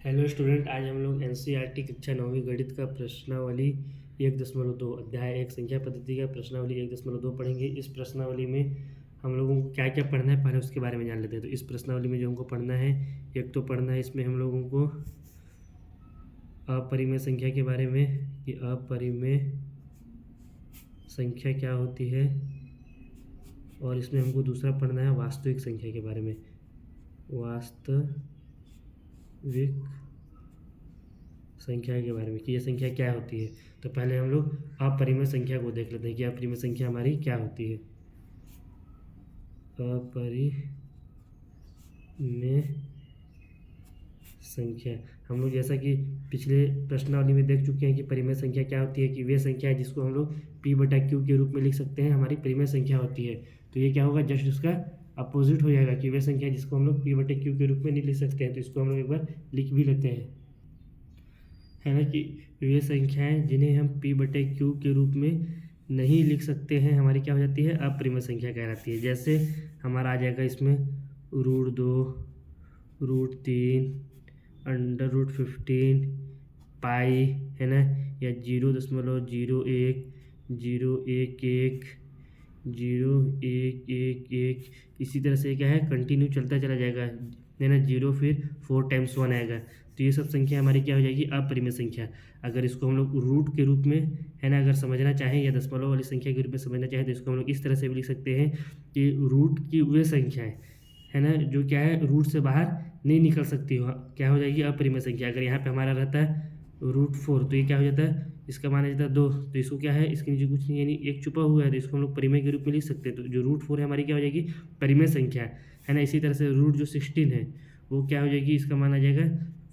Hello student, आज हम लोग एनसीईआरटी कक्षा 9वीं गणित का प्रश्नावली 1.2 अध्याय 1 संख्या पद्धति का प्रश्नावली 1.2 पढ़ेंगे। इस प्रश्नावली में हम लोगों को क्या क्या पढ़ना है पहले उसके बारे में जान लेते हैं। तो इस प्रश्नावली में जो हमको पढ़ना है, एक तो पढ़ना है इसमें हम लोगों को अपरिमेय संख्या के बारे में कि अपरिमेय संख्या क्या होती है, और इसमें हमको दूसरा पढ़ना है वास्तविक संख्या के बारे में, वास्तविक संख्या के बारे में कि ये संख्या क्या होती है। तो पहले हम लोग अपरिमेय संख्या को देख लेते हैं कि अपरिमेय संख्या हमारी क्या होती है। अपरिमेय संख्या हम लोग जैसा कि पिछले प्रश्नावली में देख चुके हैं कि परिमेय संख्या क्या होती है, कि वे संख्या है जिसको हम लोग p/q के रूप में लिख सकते हैं, हमारी परिमेय संख्या होती है। तो ये क्या होगा, जस्ट उसका अपोजिट हो जाएगा कि वे संख्या जिसको हम लोग p/q के रूप में नहीं लिख सकते हैं। तो इसको हम लोग एक बार लिख भी लेते हैं, है ना, कि वे संख्याएं जिन्हें हम p/q के रूप में नहीं लिख सकते हैं हमारी क्या हो जाती है, अपरिमेय संख्या कहलाती है। जैसे हमारा आ जाएगा इसमें √2, √3, √15, पाई, है ना, या 0.01, 0.11, 0.111, इसी तरह से क्या है कंटिन्यू चलता चला जाएगा, है ना, 0 फिर 4 टाइम्स 1 आएगा। तो ये सब संख्या हमारी क्या हो जाएगी, अपरिमेय संख्या। अगर इसको हम लोग रूट के रूप में, है ना, अगर समझना चाहें या दशमलव वाली संख्या के रूप में समझना चाहें तो इसको हम लोग इस तरह से भी लिख सकते हैं कि रूट की वे संख्याएं, है ना, जो क्या है रूट से बाहर नहीं निकल सकती हो, क्या हो जाएगी अपरिमेय संख्या। अगर यहाँ पे हमारा रहता है √4 तो ये क्या हो जाता है, इसका मान जाता है 2, तो इसको क्या है, इसके नीचे कुछ नहीं यानी एक छुपा हुआ है, तो इसको हम लोग परिमेय के रूप में लिख सकते हैं। तो जो √4 है हमारी क्या हो जाएगी, परिमेय संख्या, है ना। इसी तरह से रूट जो 16 है वो क्या हो जाएगी, इसका मान आ जाएगा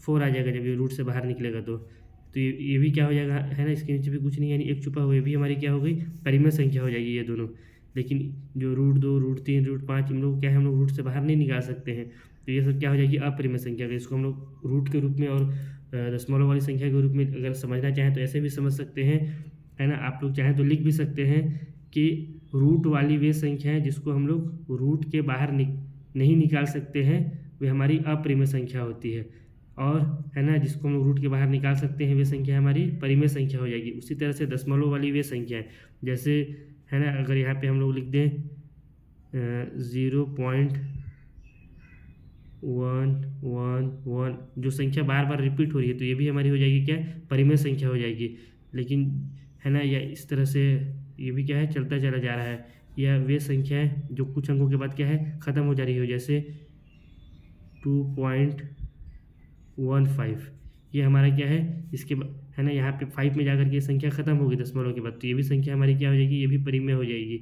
4 आ जाएगा जब ये रूट से बाहर निकलेगा। तो ये भी क्या हो जाएगा, है ना, इसके नीचे भी कुछ नहीं यानी एक छुपा हुआ, ये भी हमारी क्या हो गई, परिमेय संख्या हो जाएगी ये दोनों। लेकिन जो √2, √3, √5 इन लोग क्या है, हम लोग रूट से बाहर नहीं निकाल सकते हैं। तो ये सब क्या हो जाएगी, अपरिमेय संख्या। अगर इसको हम लोग रूट के रूप में और दशमलव वाली संख्या के रूप में अगर समझना चाहें तो ऐसे भी समझ सकते हैं, है ना। आप लोग चाहें तो लिख भी सकते हैं कि रूट वाली वे संख्या है जिसको हम लोग रूट के बाहर नहीं निकाल सकते हैं, वे हमारी अपरिमेय संख्या होती है। और, है ना, जिसको हम लोग रूट के बाहर निकाल सकते हैं वे संख्या हमारी परिमेय संख्या हो जाएगी। उसी तरह से दशमलव वाली वे संख्या है, जैसे, है ना, अगर यहाँ पे हम लोग लिख दें 0.111 जो संख्या बार बार रिपीट हो रही है तो ये भी हमारी हो जाएगी क्या, परिमेय संख्या हो जाएगी। लेकिन, है ना, या इस तरह से ये भी क्या है चलता चला जा रहा है, या वे संख्या है जो कुछ अंकों के बाद क्या है ख़त्म हो जा रही हो, जैसे 2.15 ये हमारा क्या है, इसके है ना, यहाँ पे 5 में जाकर के ये संख्या खत्म होगी दशमलव के बाद, तो ये भी संख्या हमारी क्या हो जाएगी, ये भी परिमेय हो जाएगी।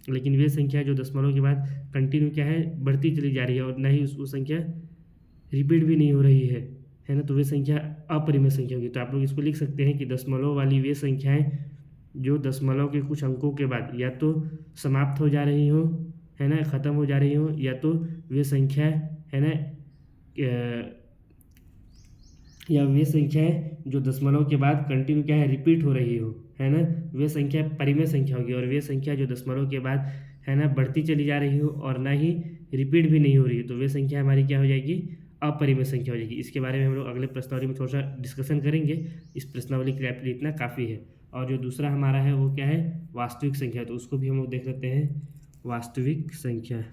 लेकिन वे संख्या जो दशमलव के बाद कंटिन्यू क्या है बढ़ती चली जा रही है और ना ही वो संख्या रिपीट भी नहीं हो रही है ना, तो वे संख्या अपरिमेय संख्या होगी। तो आप लोग इसको लिख सकते हैं कि दशमलव वाली वे संख्याएं जो दशमलव के कुछ अंकों के बाद या तो समाप्त हो जा रही हो, है ना, ख़त्म हो जा रही हो, या तो वे संख्या, है ना, या वे संख्याएं जो दशमलव के बाद कंटिन्यू क्या है रिपीट हो रही हो, है ना, वे संख्या परिमेय संख्या होगी। और वे संख्या जो दशमलव के बाद, है ना, बढ़ती चली जा रही हो और ना ही रिपीट भी नहीं हो रही है तो वे संख्या हमारी क्या हो जाएगी, अपरिमेय संख्या हो जाएगी। इसके बारे में हम लोग अगले प्रश्नावली में थोड़ा सा डिस्कशन करेंगे। इस प्रश्नावली के लिए इतना काफ़ी है। और जो दूसरा हमारा है वो क्या है, वास्तविक संख्या, तो उसको भी हम लोग देख लेते हैं। वास्तविक संख्या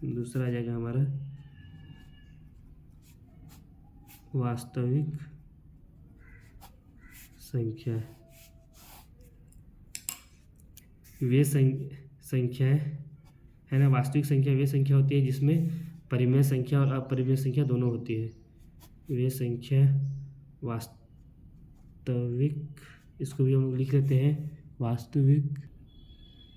दूसरा आ जाएगा हमारा वास्तविक संख्या। वे संख्या, है ना, वास्तविक संख्या वे संख्या होती है जिसमें परिमेय संख्या और अपरिमेय संख्या दोनों होती है। वे संख्या वास्तविक, इसको भी हम लोग लिख लेते हैं वास्तविक,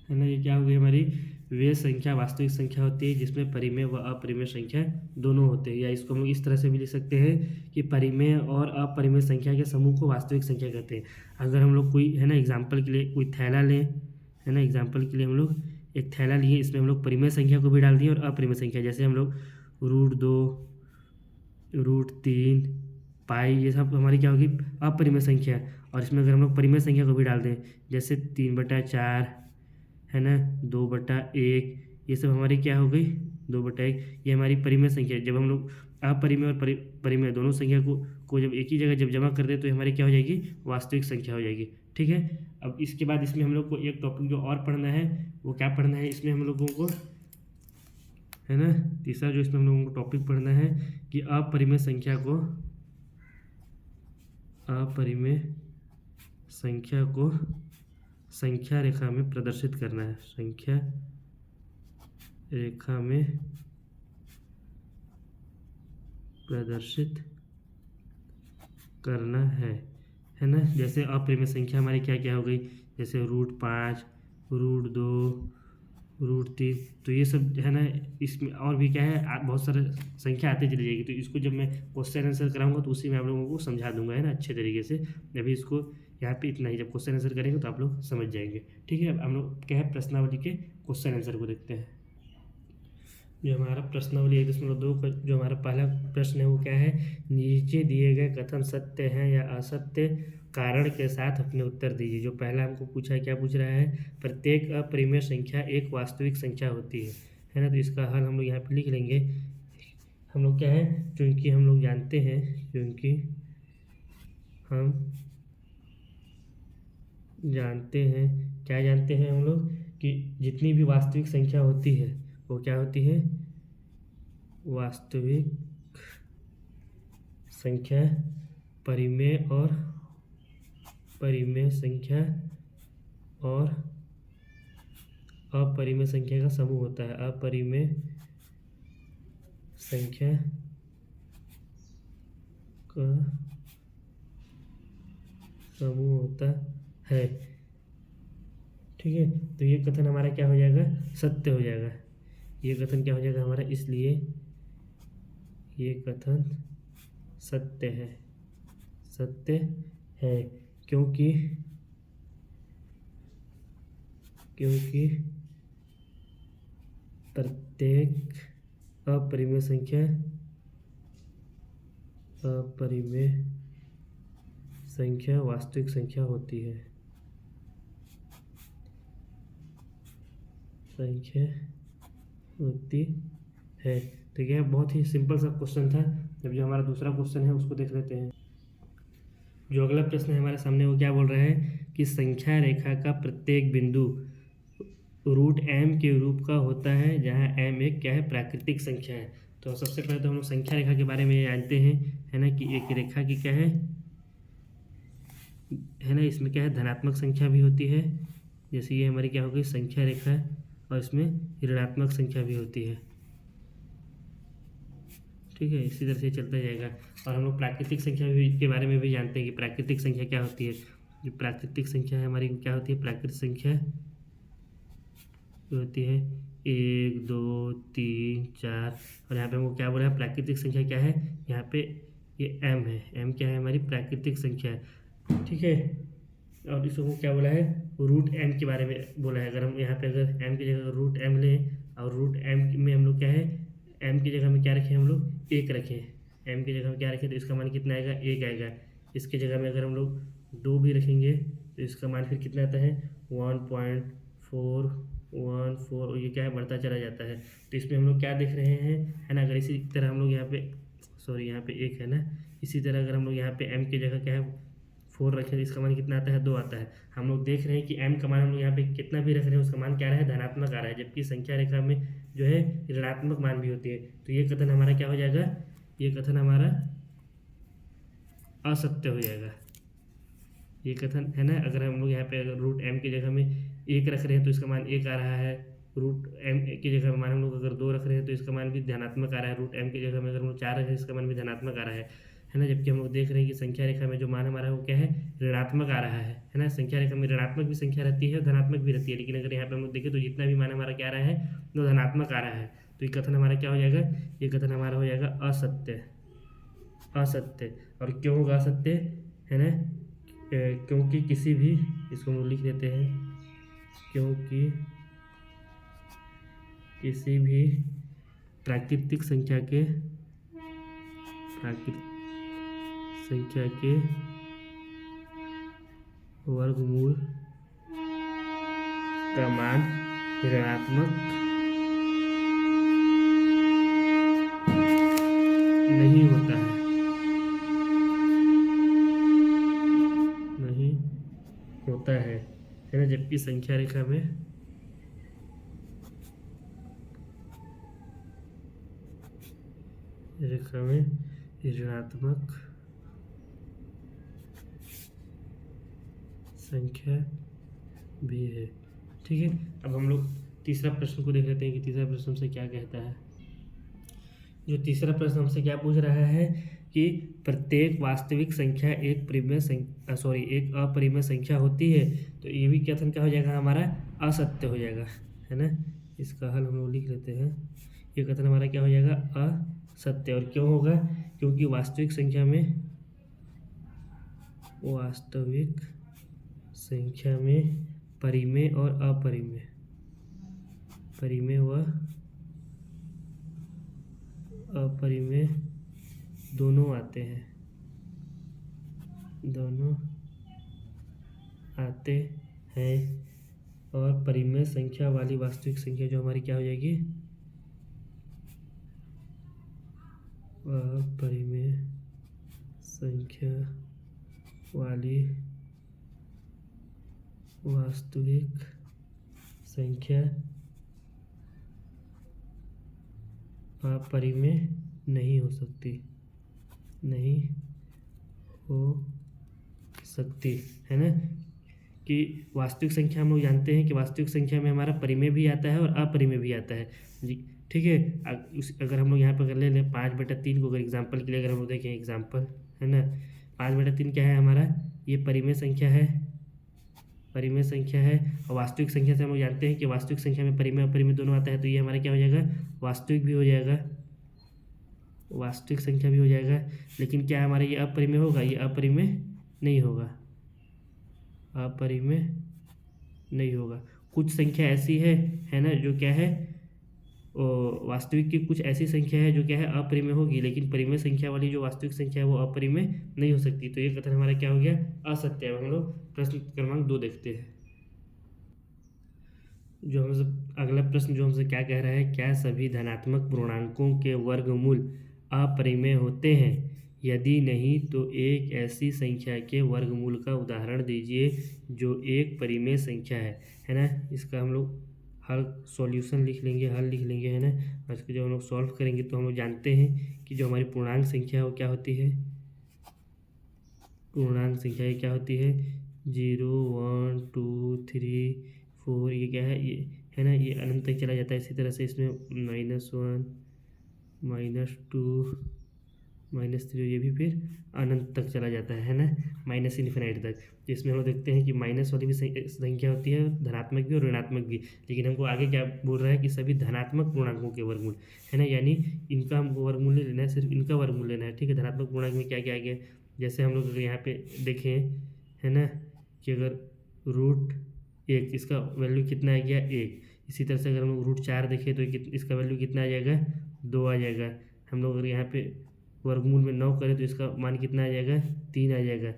है ना। ये क्या हो गई हमारी, वे संख्या वास्तविक संख्या होती है जिसमें परिमेय व अपरिमेय संख्या दोनों होते हैं। या इसको हम लोग इस तरह से भी लिख सकते हैं कि परिमेय और अपरिमेय संख्या के समूह को वास्तविक संख्या कहते हैं। अगर हम लोग कोई, है ना, एग्जाम्पल के लिए कोई थैला लें, है ना, एग्जाम्पल के लिए हम लोग एक थैला लिए, इसमें हम लोग परिमेय संख्या को भी डाल दिए और अपरिमेय संख्या, जैसे हम लोग √2, √3, पाई, ये सब हमारी क्या होगी, अपरिमेय संख्या। और इसमें अगर हम लोग परिमेय संख्या को भी डाल दें, जैसे 3/4, है ना, 2/1, ये सब हमारी क्या हो गई, 2/1, ये हमारी परिमेय संख्या है। जब हम लोग अपरिमेय और परिमेय दोनों संख्या को जब एक ही जगह जब जमा कर दे तो हमारी क्या हो जाएगी, वास्तविक संख्या हो जाएगी। ठीक है, अब इसके बाद इसमें हम लोग को एक टॉपिक जो और पढ़ना है वो क्या पढ़ना है, इसमें हम लोगों को है ना, तीसरा जो इसमें हम लोगों को टॉपिक पढ़ना है कि अपरिमेय संख्या को संख्या रेखा में प्रदर्शित करना है, संख्या रेखा में प्रदर्शित करना है ना। जैसे अपरिमेय संख्या हमारी क्या क्या हो गई, जैसे √5, √2, √3, तो ये सब है ना। इसमें और भी क्या है, बहुत सारे संख्या आती चली जाएगी। तो इसको जब मैं क्वेश्चन आंसर कराऊंगा तो उसी में आप लोगों को समझा दूंगा, है ना, अच्छे तरीके से। अभी इसको यहाँ पे इतना ही, जब क्वेश्चन आंसर करेंगे तो आप लोग समझ जाएंगे। ठीक है, अब हम लोग क्या है, प्रश्नावली के क्वेश्चन आंसर को देखते हैं। जो हमारा प्रश्नावली 1.2 का जो हमारा पहला प्रश्न है वो क्या है, नीचे दिए गए कथन सत्य हैं या असत्य, कारण के साथ अपने उत्तर दीजिए। जो पहला हमको पूछा है, क्या पूछ रहा है, प्रत्येक अपरिमेय संख्या एक वास्तविक संख्या होती है ना। तो इसका हल हम लोग यहाँ पे लिख लेंगे। हम लोग क्या है, क्योंकि हम लोग जानते हैं, क्योंकि हम जानते हैं, क्या जानते हैं हम लोग, कि जितनी भी वास्तविक संख्या होती है वो क्या होती है, वास्तविक संख्या परिमेय और संख्या और अपरिमेय संख्या का समूह होता है। अपरिमेय संख्या का समूह होता है। ठीक है, तो ये कथन हमारा क्या हो जाएगा, सत्य हो जाएगा। ये कथन क्या हो जाएगा हमारा, इसलिए ये कथन सत्य है, क्योंकि प्रत्येक अपरिमेय संख्या वास्तविक संख्या होती है, तो यह बहुत ही सिंपल सा क्वेश्चन था। जब जो हमारा दूसरा क्वेश्चन है उसको देख लेते हैं। जो अगला प्रश्न है हमारे सामने वो क्या बोल रहा है कि संख्या रेखा का प्रत्येक बिंदु √m के रूप का होता है, जहाँ m एक क्या है, प्राकृतिक संख्या है। तो सबसे पहले तो हम लोग संख्या रेखा के बारे में जानते हैं, है ना, कि एक रेखा की क्या है ना, इसमें क्या है, धनात्मक संख्या भी होती है, जैसे ये हमारी क्या हो गई, संख्या रेखा है, और इसमें ऋणात्मक संख्या भी होती है। ठीक है, इसी तरह से चलता जाएगा। और हम लोग प्राकृतिक संख्या भी के बारे में भी जानते हैं कि प्राकृतिक संख्या क्या होती है। जो प्राकृतिक संख्या है हमारी क्या होती है, प्राकृतिक संख्या होती है 1, 2, 3, 4, और यहाँ पे हमको क्या बोला है, प्राकृतिक संख्या क्या है, यहाँ पे ये m है, m क्या है, हमारी प्राकृतिक संख्या है। ठीक है, और इसको क्या बोला है, √m के बारे में बोला है। अगर हम यहाँ पे अगर m की जगह √m लें, और √m में हम लोग क्या है, m की जगह में क्या रखें, हम लोग 1 रखें, m की जगह में क्या रखें, तो इसका मान कितना आएगा, 1 आएगा। इसके जगह में अगर हम लोग 2 भी रखेंगे तो इसका मान फिर कितना आता है, 1.414, और ये क्या है, बढ़ता चला जाता है। तो इसमें हम लोग क्या देख रहे हैं, है ना, अगर इसी तरह हम लोग यहाँ पे यहाँ पे 1 है ना, इसी तरह अगर हम लोग यहाँ पे m की जगह क्या है 4 रखें तो इसका मान कितना आता है, 2 आता है। हम लोग देख रहे हैं कि m का मान हम लोग यहाँ पे कितना भी रख रहे हैं उसका मान क्या रहा है, धनात्मक आ रहा है, जबकि संख्या रेखा में जो है ऋणात्मक मान भी होती है। तो ये कथन हमारा क्या हो जाएगा, ये कथन हमारा असत्य हो जाएगा। ये कथन है ना, अगर हम लोग यहाँ पे अगर √m की जगह में 1 रख रहे हैं तो इसका मान 1 आ रहा है, √m की जगह में मान हम लोग अगर 2 रख रहे हैं तो इसका मान भी धनात्मक आ रहा है, √m की जगह में अगर हम लोग 4 रख रहे हैं इसका मान भी धनात्मक आ रहा है ना। जबकि हम लोग देख रहे हैं कि संख्या रेखा में जो मान हमारा वो क्या है, ऋणात्मक आ रहा है ना। संख्या रेखा में ऋणात्मक भी संख्या रहती है और धनात्मक भी रहती है, लेकिन अगर यहाँ पे हम लोग देखें तो जितना भी मान हमारा क्या आ रहा है वो धनात्मक आ रहा है। तो ये कथन हमारा क्या हो जाएगा, ये कथन हमारा हो जाएगा असत्य। और क्यों होगा असत्य, है ना, क्योंकि किसी भी, इसको हम लिख देते हैं, क्योंकि किसी भी प्राकृतिक संख्या के वर्गमूल का मान नहीं होता है, नहीं होता है ना, जबकि संख्या रेखा में ऋणात्मक संख्या भी है। ठीक है, अब हम लोग तीसरा प्रश्न को देख लेते हैं कि तीसरा प्रश्न हमसे क्या कहता है। जो तीसरा प्रश्न हमसे क्या पूछ रहा है कि प्रत्येक वास्तविक संख्या एक अपरिमेय संख्या होती है, तो ये भी कथन क्या हो जाएगा हमारा, असत्य हो जाएगा, है ना। इसका हल हम लोग लिख लेते हैं। ये कथन हमारा क्या हो जाएगा, असत्य। और क्यों होगा, क्योंकि वास्तविक संख्या में परिमेय और अपरिमेय, परिमेय व अपरिमेय दोनों आते हैं, और परिमेय संख्या वाली वास्तविक संख्या जो हमारी क्या हो जाएगी, अपरिमेय संख्या वाली वास्तविक संख्या अपरिमेय नहीं हो सकती, है ना। कि वास्तविक संख्या हम लोग जानते हैं कि वास्तविक संख्या में हमारा परिमेय भी आता है और अपरिमेय भी आता है जी। ठीक है, अगर हम लोग यहाँ पर अगर ले लें 5/3 को, अगर एग्जाम्पल के लिए अगर हम लोग देखें एग्जाम्पल, है ना, 5/3 क्या है हमारा, ये परिमेय संख्या है, और वास्तविक संख्या से हम लोग जानते हैं कि वास्तविक संख्या में परिमेय अपरिमेय दोनों आता है, तो ये हमारा क्या हो जाएगा, वास्तविक भी हो जाएगा, वास्तविक संख्या भी हो जाएगा। लेकिन क्या हमारा ये अपरिमेय होगा, ये अपरिमेय नहीं होगा, अपरिमेय नहीं होगा। कुछ संख्या ऐसी है ना, जो क्या है, वास्तविक की कुछ ऐसी संख्या है जो क्या है अपरिमेय होगी, लेकिन परिमेय संख्या वाली जो वास्तविक संख्या है वो अपरिमेय नहीं हो सकती। तो ये कथन हमारा क्या हो गया, असत्य है। हम लोग प्रश्न क्रमांक 2 देखते हैं। जो हमसे अगला प्रश्न जो हमसे क्या कह रहा है, क्या सभी धनात्मक पूर्णांकों के वर्गमूल अपरिमेय होते हैं, यदि नहीं तो एक ऐसी संख्या के वर्गमूल का उदाहरण दीजिए जो एक परिमेय संख्या है ना। इसका हम लोग हल सॉल्यूशन लिख लेंगे, हल लिख लेंगे, है ना। और इसको जब हम लोग सॉल्व करेंगे तो हम लोग जानते हैं कि जो हमारी पूर्णांक संख्या है वो क्या होती है, पूर्णांक संख्या ये क्या होती है, 0 1 2 3 4, ये क्या है, ये है ना, ये अनंत तक चला जाता है। इसी तरह से इसमें -1 -2 -3, ये भी फिर अनंत तक चला जाता है ना, माइनस इन्फिनाइट तक। इसमें हम लोग देखते हैं कि माइनस वाली भी संख्या होती है, धनात्मक भी और ऋणात्मक भी। लेकिन हमको आगे क्या बोल रहा है कि सभी धनात्मक पूर्णांकों के वर्गमूल, है ना, यानी इनका हमको वर्गमूल नहीं लेना है, सिर्फ इनका वर्गमूल लेना है। ठीक है, धनात्मक पूर्णांक में क्या क्या आ गया, जैसे हम लोग अगर यहाँ पे देखें, है ना, कि अगर √1 इसका वैल्यू कितना आ गया, 1। इसी तरह से अगर हम लोग √4 देखें तो इसका वैल्यू कितना आ जाएगा, 2 आ जाएगा। हम लोग अगर यहाँ पे वर्गमूल में 9 करें तो इसका मान कितना आ जाएगा, 3 आ जाएगा,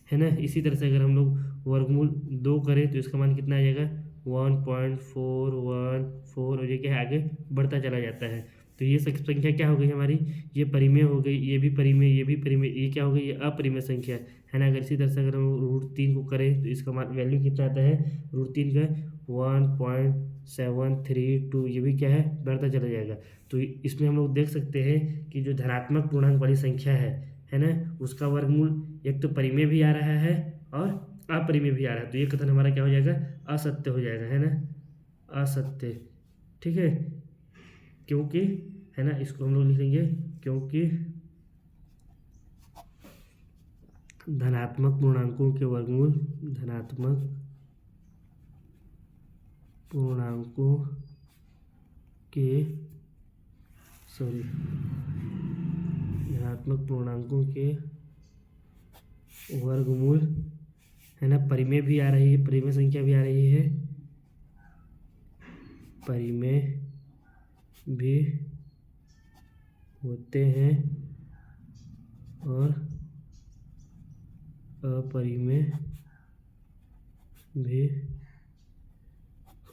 है ना। इसी तरह से अगर हम लोग वर्गमूल 2 करें तो इसका मान कितना आ जाएगा, 1.414, और ये क्या है आगे बढ़ता चला जाता है। तो ये संख्या क्या हो गई हमारी, ये परिमेय हो गई, ये भी परिमेय, ये भी परिमेय, ये क्या हो गई, ये अपरिमेय संख्या है ना। अगर इसी तरह से अगर हम √3 को करें तो इसका मान वैल्यू कितना आता है, √3 का 1.732, ये भी क्या है बढ़ता चला जाएगा। तो इसमें हम लोग देख सकते हैं कि जो धनात्मक पूर्णांक वाली संख्या है ना, उसका वर्गमूल एक तो परिमेय भी आ रहा है और अपरिमेय भी आ रहा है। तो ये कथन हमारा क्या हो जाएगा, असत्य हो जाएगा, है ना, असत्य। ठीक है, क्योंकि, है ना, इसको हम लोग लिखेंगे क्योंकि धनात्मक पूर्णांकों के वर्गमूल, धनात्मक पूर्णांकों के वर्गमूल, है ना, परिमेय भी आ रही है, परिमेय संख्या भी आ रही है, परिमेय भी होते हैं और अपरिमेय भी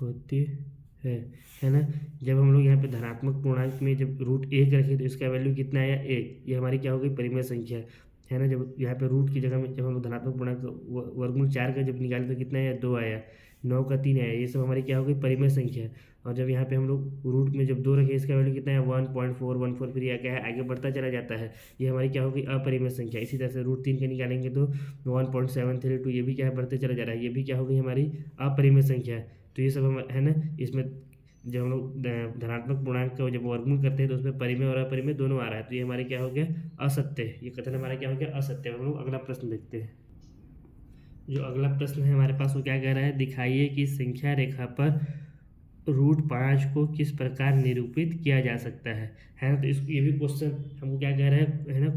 होती है है ना। जब हम लोग यहाँ पे धनात्मक पूर्णांक में जब रूट 1 रखे तो इसका वैल्यू कितना आया 1, ये हमारी क्या हो गई परिमेय संख्या है ना। जब यहाँ पे रूट की जगह में जब हम लोग धनात्मक पूर्णांक वर्गमूल 4 का जब निकाले तो कितना आया 2 आया, 9 का 3 आया, ये सब हमारी क्या हो गई परिमेय संख्या है। और जब यहाँ पे हम लोग रूट में जब 2 रखे इसका वैल्यू कितना है 1.414, फिर यह क्या है आगे बढ़ता चला जाता है, ये हमारी क्या होगी अपरिमेय संख्या। इसी तरह से रूट 3 का निकालेंगे तो 1.732, ये भी क्या है बढ़ते चला जा रहा है, ये भी क्या होगी हमारी अपरिमेय संख्या है। तो ये सब हम है ना, इसमें जब हम लोग धनात्मक पूर्णांक का जब वर्गमूल करते हैं तो उसमें परिमेय और अपरिमेय दोनों आ रहा है, तो ये हमारे क्या हो गया असत्य है, ये कथन हमारा क्या हो गया असत्य है। हम लोग अगला प्रश्न देखते हैं। जो अगला प्रश्न है हमारे पास वो क्या कह रहा है, दिखाइए कि संख्या रेखा पर रूट 5 को किस प्रकार निरूपित किया जा सकता है ना। तो इस ये भी क्वेश्चन हमको क्या कह रहा है ना,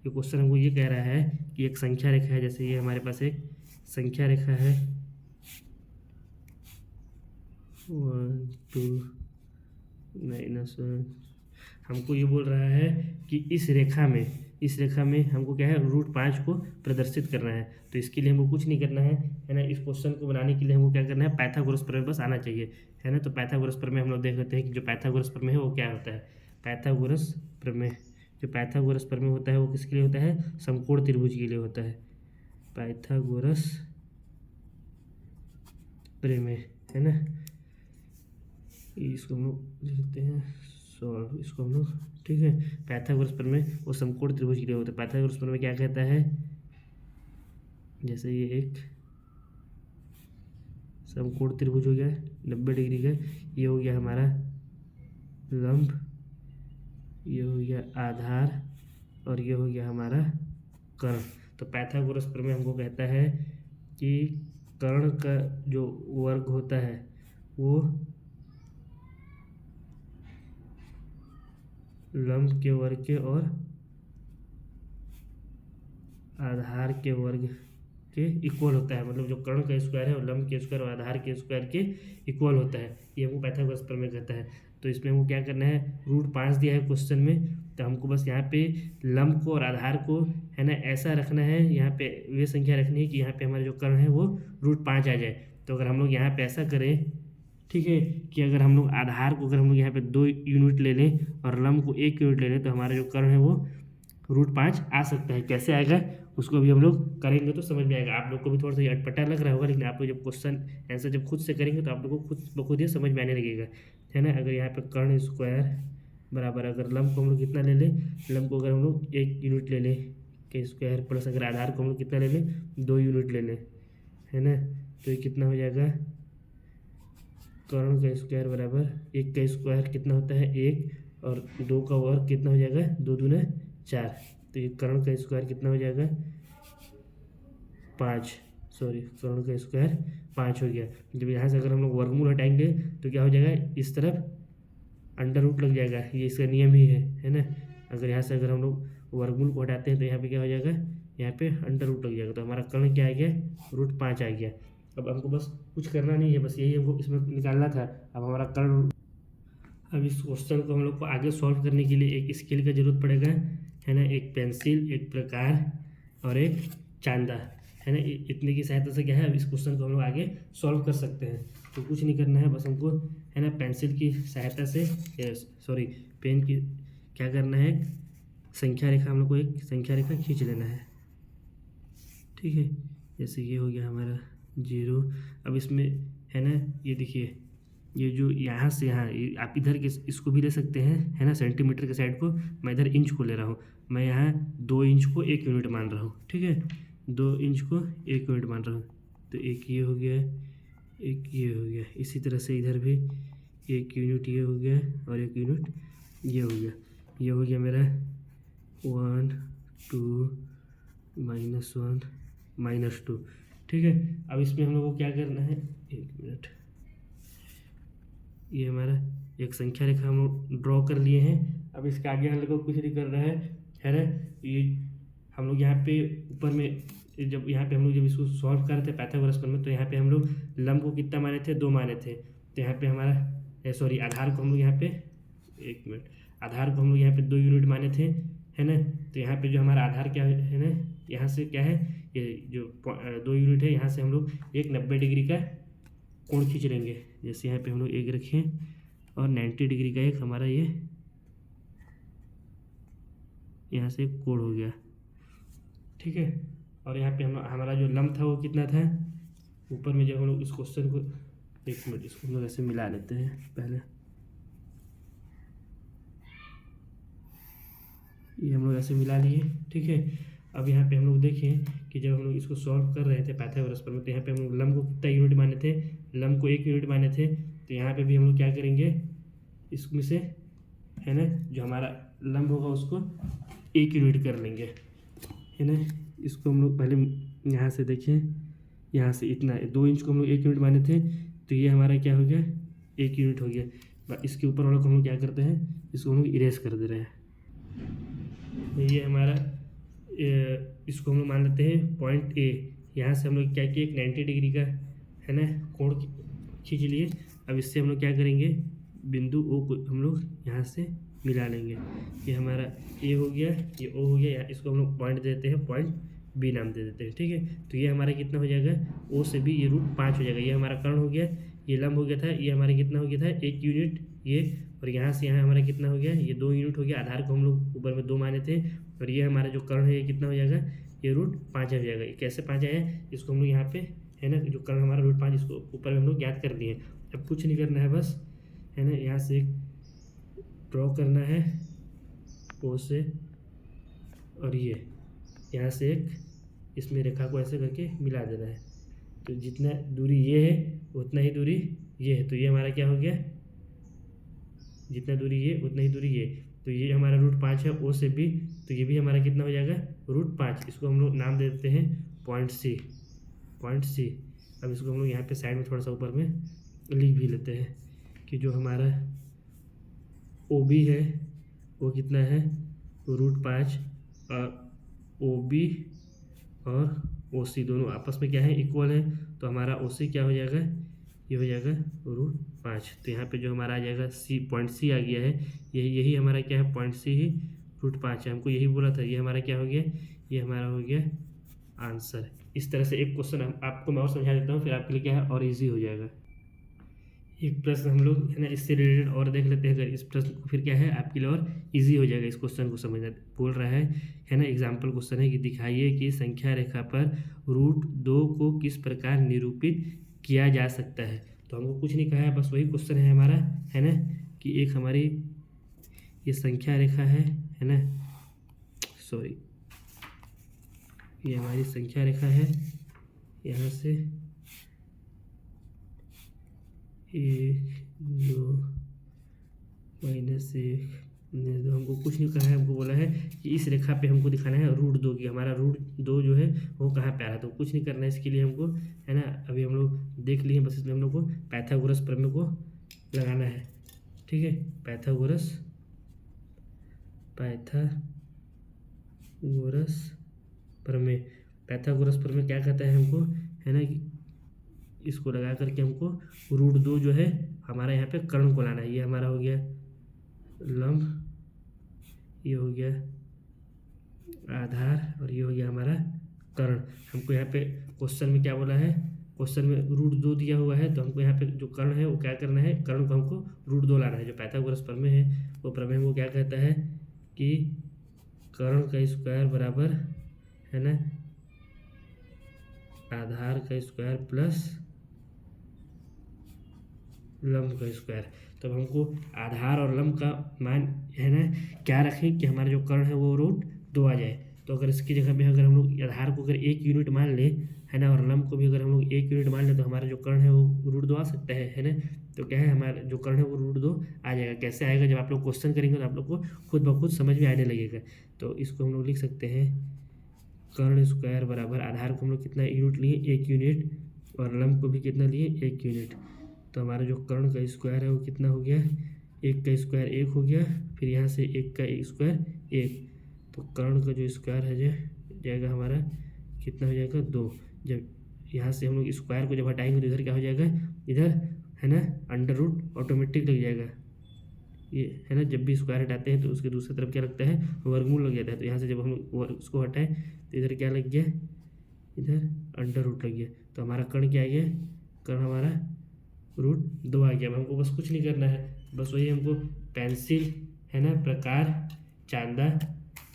ये क्वेश्चन हमको ये कह रहा है कि एक संख्या रेखा है, जैसे ये हमारे पास एक संख्या रेखा है 1 2 -1, हमको ये बोल रहा है कि इस रेखा में हमको क्या है रूट 5 को प्रदर्शित करना है। तो इसके लिए हमको कुछ नहीं करना है ना, इस क्वेश्चन को बनाने के लिए हमको क्या करना है पाइथागोरस प्रमेय बस आना चाहिए है ना। तो पाइथागोरस प्रमेय हम लोग देख लेते हैं कि जो पाइथागोरस प्रमेय है वो क्या होता है। पाइथागोरस प्रमेय, जो पाइथागोरस प्रमेय होता है वो किसके लिए होता है, समकोण त्रिभुज के लिए होता है। पाइथागोरस प्रमेय है ना, इसको हम लोग लिखते हैं सॉल्व, इसको हम लोग ठीक है। पाइथागोरस प्रमेय वो समकोण त्रिभुज के लिए होता है। पाइथागोरस प्रमेय क्या कहता है, जैसे ये एक समकोण त्रिभुज हो गया 90 डिग्री का, ये हो गया हमारा लंब, ये हो गया आधार और ये हो गया हमारा कर्ण। तो पाइथागोरस प्रमेय हमको कहता है कि कर्ण का जो वर्ग होता है वो लंब के वर्ग के और आधार के वर्ग के इक्वल होता है। मतलब जो कर्ण का स्क्वायर है वो लंब के स्क्वायर और आधार के स्क्वायर के इक्वल होता है, ये हमको पाइथागोरस प्रमेय कहता है। तो इसमें हमको क्या करना है, रूट 5 दिया है क्वेश्चन में, तो हमको बस यहाँ पे लंब को और आधार को है ना ऐसा रखना है, यहाँ पे वे संख्या रखनी है कि यहाँ पे हमारा जो कर्ण है वो रूट 5 आ जाए। तो अगर हम लोग यहाँ पे ऐसा करें ठीक है कि अगर हम लोग आधार को अगर हम लोग यहाँ पे 2 यूनिट ले लें और लंब को 1 यूनिट ले लें तो हमारा जो कर्ण है वो रूट 5 आ सकता है। कैसे आएगा उसको भी हम लोग करेंगे तो समझ में आएगा। आप लोग को भी थोड़ा सा अटपटा लग रहा होगा, लेकिन आप लोग जब क्वेश्चन आंसर जब खुद से करेंगे तो आप लोग को खुद ब खुद ही समझ में आने लगेगा है ना। अगर यहाँ पे कर्ण स्क्वायर बराबर अगर लंब को हम लोग कितना ले लें, लंब को अगर हम लोग 1 यूनिट ले लें के स्क्वायर प्लस अगर आधार को हम लोग कितना ले लें 2 यूनिट ले लें है ना, तो ये कितना हो जाएगा कर्ण का स्क्वायर बराबर 1 का स्क्वायर कितना होता है 1 और 2 का वर्ग कितना हो जाएगा 2 दूना 4। तो ये कर्ण का स्क्वायर कितना हो जाएगा 5, सॉरी कर्ण का स्क्वायर 5 हो गया। जब यहाँ से अगर हम लोग वर्गमूल हटाएंगे तो क्या हो जाएगा, इस तरफ अंडर रूट लग जाएगा, ये इसका नियम ही है ना। अगर यहाँ से अगर हम लोग वर्गमूल को हटाते हैं तो यहाँ पे क्या हो जाएगा, यहाँ पे अंडर रूट लग जाएगा। तो हमारा कर्ण क्या आ गया रूट 5 आ गया। अब हमको बस कुछ करना नहीं है, बस यही हमको इसमें निकालना था। अब हमारा कर्ण, अब इस क्वेश्चन को हम लोग को आगे सॉल्व करने के लिए एक स्केल का जरूरत पड़ेगा है ना, एक पेंसिल, एक प्रकार और एक चांदा है ना। इतने की सहायता से क्या है अब इस क्वेश्चन को हम लोग आगे सॉल्व कर सकते हैं। तो कुछ नहीं करना है, बस हमको है ना पेंसिल की सहायता से सॉरी पेन की क्या करना है, संख्या रेखा हम लोग को एक संख्या रेखा खींच लेना है ठीक है। जैसे ये हो गया हमारा 0। अब इसमें है ना ये देखिए, ये जो यहाँ से यहाँ आप इधर के इसको भी ले सकते हैं है ना, सेंटीमीटर के साइड को, मैं इधर इंच को ले रहा हूँ। मैं यहाँ 2 इंच को 1 यूनिट मान रहा हूँ ठीक है, 2 इंच को 1 यूनिट मान रहा हूँ। तो एक ये हो गया, एक ये हो गया, इसी तरह से इधर भी 1 यूनिट ये हो गया और 1 यूनिट ये हो गया। ये हो गया मेरा 1 2 -1 -2 ठीक है। अब इसमें हम लोग को क्या करना है, 1 मिनट, ये हमारा एक संख्या रेखा हम लोग ड्रॉ कर लिए हैं। अब इसके आगे हम लोग को कुछ नहीं कर रहा है ना। ये हम लोग यहाँ पे ऊपर में जब यहाँ पे हम लोग जब इसको सॉल्व कर रहे थे पाइथागोरस प्रमेय, तो यहाँ पे हम लोग लंब को कितना माने थे 2 माने थे। तो यहाँ पे हमारा सॉरी आधार को हम लोग यहाँ पे 1 मिनट, आधार को हम लोग यहाँ पे 2 यूनिट माने थे है ना। तो यहाँ पे जो हमारा आधार क्या है ना, यहाँ से क्या है ये जो 2 यूनिट है, यहाँ से हम लोग एक 90 डिग्री का कोण खींच लेंगे। जैसे यहाँ पे हम लोग एक रखें और 90 डिग्री का एक हमारा ये यहाँ से कोण हो गया, ठीक है। और यहाँ पे हमारा जो लंब था वो कितना था, ऊपर में जब हम लोग इस क्वेश्चन को, एक मिनट इसको हम लोग ऐसे मिला लेते हैं पहले, ये हम लोग ऐसे मिला लिए, ठीक है। अब यहाँ पे हम लोग देखें कि जब हम लोग इसको सॉल्व कर रहे थे पाइथागोरस प्रमेय, तो यहाँ पे हम लोग लंब को कितना यूनिट माने थे, लंब को 1 यूनिट माने थे। तो यहाँ पे भी हम लोग क्या करेंगे, इसमें से है ना जो हमारा लंब होगा उसको 1 यूनिट कर लेंगे, है ना। इसको हम लोग पहले यहाँ से देखें, यहाँ से इतना 2 इंच को हम लोग 1 यूनिट माने थे, तो ये हमारा क्या हो गया, 1 यूनिट हो गया। इसके ऊपर वाला को हम लोग क्या करते हैं, इसको हम लोग इरेज कर दे रहे हैं। ये हमारा इसको हम लोग मान लेते हैं पॉइंट ए। यहाँ से हम लोग क्या किए, एक 90 डिग्री का है ना कोण खींच लिए। अब इससे हम लोग क्या करेंगे, बिंदु ओ को हम लोग यहाँ से मिला लेंगे। ये हमारा ए हो गया, ये ओ हो गया, इसको हम लोग पॉइंट देते हैं, पॉइंट बी नाम दे देते हैं, ठीक है। तो ये हमारा कितना हो जाएगा, ओ से भी ये √5 हो जाएगा। ये हमारा कर्ण हो गया, ये लंब हो गया था, ये हमारा कितना हो गया था 1 यूनिट ये, और यहाँ से यहाँ हमारा कितना हो गया, ये 2 यूनिट हो गया। आधार को हम लोग ऊपर में 2 माने थे, और ये हमारा जो कर्ण है ये कितना हो जाएगा, ये √5 हो जाएगा। ये कैसे 5 आया, इसको हम लोग यहाँ पे है ना जो कर्ण हमारा √5, इसको ऊपर में हम लोग याद कर लिए। अब कुछ नहीं करना है, बस है ना यहाँ से एक ड्रॉ करना है ओ से, और ये यहाँ से एक इसमें रेखा को ऐसे करके मिला देना है। तो जितना दूरी ये है उतना ही दूरी ये है, तो ये हमारा क्या हो गया, जितना दूरी ये उतना ही दूरी ये, तो ये हमारा √5 है ओ से बी, तो ये भी हमारा कितना हो जाएगा √5। इसको हम लोग नाम दे देते हैं पॉइंट सी, पॉइंट सी। अब इसको हम लोग यहाँ पे साइड में थोड़ा सा ऊपर में लिख भी लेते हैं कि जो हमारा ओ बी है वो कितना है √5, और ओ बी और ओ सी दोनों आपस में क्या है, इक्वल है। तो हमारा ओ सी क्या हो जाएगा, ये हो जाएगा √5। तो यहाँ पे जो हमारा आ जाएगा सी, पॉइंट सी आ गया है, यही हमारा क्या है, पॉइंट सी ही √5 है। हमको यही बोला था, ये हमारा क्या हो गया, ये हमारा हो गया आंसर। इस तरह से एक क्वेश्चन आपको मैं और समझा देता हूँ, फिर आपके लिए क्या है और ईजी हो जाएगा। एक प्रश्न हम लोग है ना इससे रिलेटेड और देख लेते हैं, अगर इस प्रश्न को फिर क्या है आपके लिए और इजी हो जाएगा इस क्वेश्चन को समझना। बोल रहा है ना एग्जाम्पल क्वेश्चन है कि दिखाइए कि संख्या रेखा पर √2 को किस प्रकार निरूपित किया जा सकता है। तो हमको कुछ नहीं कहा है, बस वही क्वेश्चन है हमारा, है ना कि एक हमारी ये संख्या रेखा है ना, सॉरी ये हमारी संख्या रेखा है, यहाँ से 1 2 -1 हमको कुछ नहीं कहा है, हमको बोला है कि इस रेखा पे हमको दिखाना है √2 की, हमारा √2 जो है वो कहाँ पे आ रहा है। तो कुछ नहीं करना है इसके लिए हमको, है ना। अभी हम लोग देख लिए, बस इसमें हम लोग को पाइथागोरस प्रमेय को लगाना है, ठीक है। पाइथागोरस प्रमेय, पाइथागोरस प्रमेय क्या कहता है हमको, है ना कि इसको लगा करके हमको √2 जो है हमारा यहाँ पे कर्ण को लाना है। ये हमारा हो गया लंब, ये हो गया आधार, और ये हो गया हमारा कर्ण। हमको यहाँ पे क्वेश्चन में क्या बोला है, क्वेश्चन में √2 दिया हुआ है, तो हमको यहाँ पे जो कर्ण है वो क्या करना है, कर्ण को हमको √2 लाना है। जो पाइथागोरस प्रमेय है वो प्रमेय हमको क्या कहता है कि कर्ण का स्क्वायर बराबर है ना आधार का स्क्वायर प्लस लंब का स्क्वायर। तब हमको आधार और लंब का मान है ना क्या रखें कि हमारा जो कर्ण है वो √2 आ जाए। तो अगर इसकी जगह में अगर हम लोग आधार को अगर 1 यूनिट मान ले, है ना, और लंब को भी अगर हम लोग 1 यूनिट मान ले, तो हमारा जो कर्ण है वो √2 आ सकता है ना। तो क्या है, हमारा जो कर्ण है वो √2 आ जाएगा। कैसे आएगा, जब आप लोग क्वेश्चन करेंगे तो आप लोग को खुद ब खुद समझ में आने लगेगा। तो इसको हम लोग लिख सकते हैं कर्ण स्क्वायर बराबर आधार को हम लोग कितना यूनिट लिए, 1 यूनिट, और लंब को भी कितना लिए, 1 यूनिट। तो हमारा जो कर्ण का स्क्वायर है वो कितना हो गया, 1 का स्क्वायर 1 हो गया, फिर यहाँ से 1 का स्क्वायर 1। तो कर्ण का जो स्क्वायर है जाएगा हमारा कितना हो जाएगा 2। जब यहाँ से हम लोग स्क्वायर को जब हटाएंगे तो इधर क्या हो जाएगा, इधर है ना √ ऑटोमेटिक लग जाएगा। ये है ना, जब भी स्क्वायर हटाते हैं तो उसके दूसरी तरफ क्या लगता है, वर्गमूल लग जाता है। तो यहाँ से जब हम उसको हटाएं तो इधर क्या लग गया, इधर √ लग गया। तो हमारा कर्ण क्या आ गया, कर्ण हमारा √2 आ गया। अब हमको बस कुछ नहीं करना है, बस वही हमको पेंसिल है ना, प्रकार, चांदा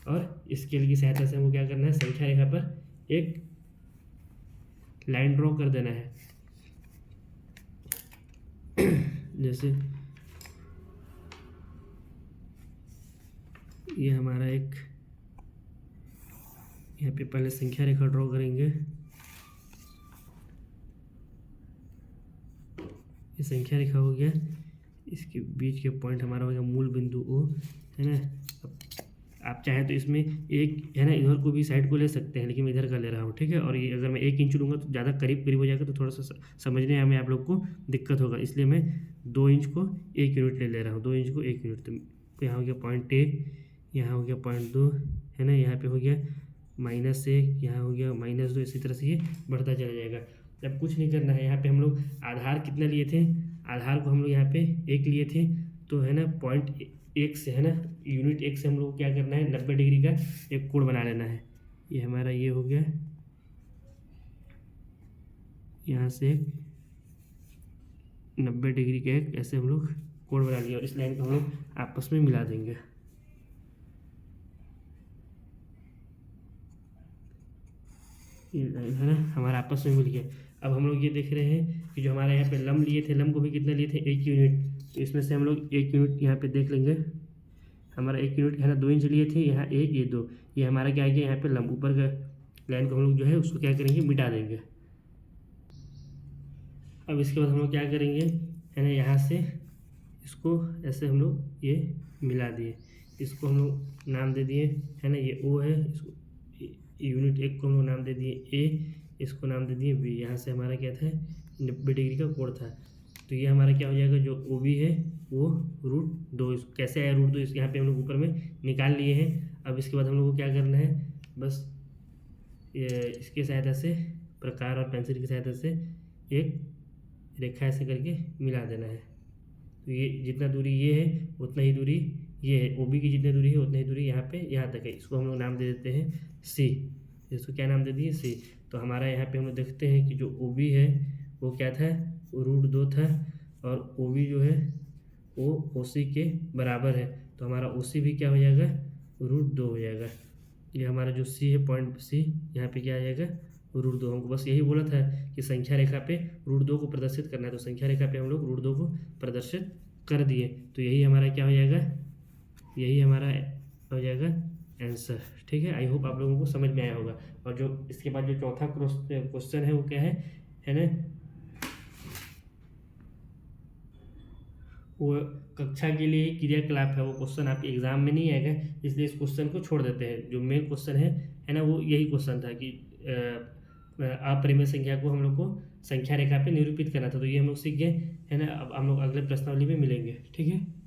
और स्केल की सहायता से हमको क्या करना है, संख्या रेखा पर एक लाइन ड्रॉ कर देना है। जैसे ये हमारा एक, यहाँ पे पहले संख्या रेखा ड्रॉ करेंगे। ये संख्या रेखा हो गया, इसके बीच के पॉइंट हमारा हो गया मूल बिंदु O, है ना। अब आप चाहें तो इसमें एक है ना, इधर को भी साइड को ले सकते हैं, लेकिन मैं इधर का ले रहा हूँ, ठीक है। और ये अगर मैं 1 इंच लूँगा तो ज़्यादा करीब करीब हो जाएगा, तो थोड़ा सा समझने में आप लोग को दिक्कत होगा, इसलिए मैं 2 इंच को 1 यूनिट ले रहा हूँ, 2 इंच को 1 यूनिट। तो यहाँ हो गया पॉइंट 1, यहाँ हो गया पॉइंट 2, है ना। यहाँ पे हो गया -1, यहाँ हो गया -2, इसी तरह से ये बढ़ता चला जाएगा। अब कुछ नहीं करना है, यहाँ पे हम लोग आधार कितना लिए थे, आधार को हम लोग यहाँ पे 1 लिए थे, तो है ना पॉइंट 1 से, है ना, यूनिट 1 से हम लोग को क्या करना है, 90 डिग्री का एक कोण बना लेना है। ये हमारा ये हो गया, यहाँ से 90 डिग्री का एक ऐसे हम लोग कोण बना लिया, और इस लाइन को हम लोग आपस में मिला देंगे। ये लाइन है ना हमारा आपस में मिल गया। अब हम लोग ये देख रहे हैं कि जो हमारे यहाँ पे लंब लिए थे, लंब को भी कितना लिए थे, 1 यूनिट। तो इसमें से हम लोग 1 यूनिट यहाँ पे देख लेंगे, हमारा 1 यूनिट है ना 2 इंच लिए थे, यहाँ 1, ये 2, ये हमारा क्या आ गया, यहाँ पे लंब ऊपर का लाइन को हम लोग जो है उसको क्या करेंगे, मिटा देंगे। अब इसके बाद हम लोग क्या करेंगे, है ना, यहाँ से इसको ऐसे हम लोग ये मिला दिए, इसको हम लोग नाम दे दिए, है ना, ये O है, इसको यूनिट 1 को हम लोग नाम दे दिए A, इसको नाम दे दिए B। यहाँ से हमारा क्या था, 90 डिग्री का कोण था। तो ये हमारा क्या हो जाएगा, जो OB है वो √2, कैसे आया √2, इस यहाँ पे हम लोग ऊपर में निकाल लिए हैं। अब इसके बाद हम लोग को क्या करना है, बस इसके सहायता से, प्रकार और पेंसिल की सहायता से एक रेखा ऐसे करके मिला देना है। तो ये जितना दूरी ये है उतना ही दूरी ये है, OB की जितनी दूरी है उतनी ही दूरी यहाँ पे यहाँ तक है। इसको हम लोग नाम दे देते हैं C, इसको क्या नाम दे दिए, C। तो हमारा यहाँ पे हम लोग देखते हैं कि जो OB है वो क्या था, √2 था, और OB जो है वो OC के बराबर है। तो हमारा OC भी क्या हो जाएगा, √2 हो जाएगा। ये हमारा जो C है, पॉइंट C, यहाँ पे क्या आ जाएगा, √2। हमको बस यही बोला था कि संख्या रेखा पे √2 को प्रदर्शित करना है, तो संख्या रेखा पे हम लोग √2 को प्रदर्शित कर दिए। तो यही हमारा क्या हो जाएगा, यही हमारा हो जाएगा आंसर, ठीक है। आई होप आप लोगों को समझ में आया होगा। और जो इसके बाद जो चौथा क्वेश्चन है वो क्या है ना, वो कक्षा के लिए क्रियाकलाप है, वो क्वेश्चन आपके एग्जाम में नहीं आएगा, इसलिए इस क्वेश्चन को छोड़ देते हैं। जो मेन क्वेश्चन है ना, वो यही क्वेश्चन था कि अपरिमेय संख्या को हम लोग को संख्या रेखा पे निरूपित करना था। तो ये हम लोग सीख गए, है ना। अब हम लोग अगले प्रश्नावली में मिलेंगे, ठीक है।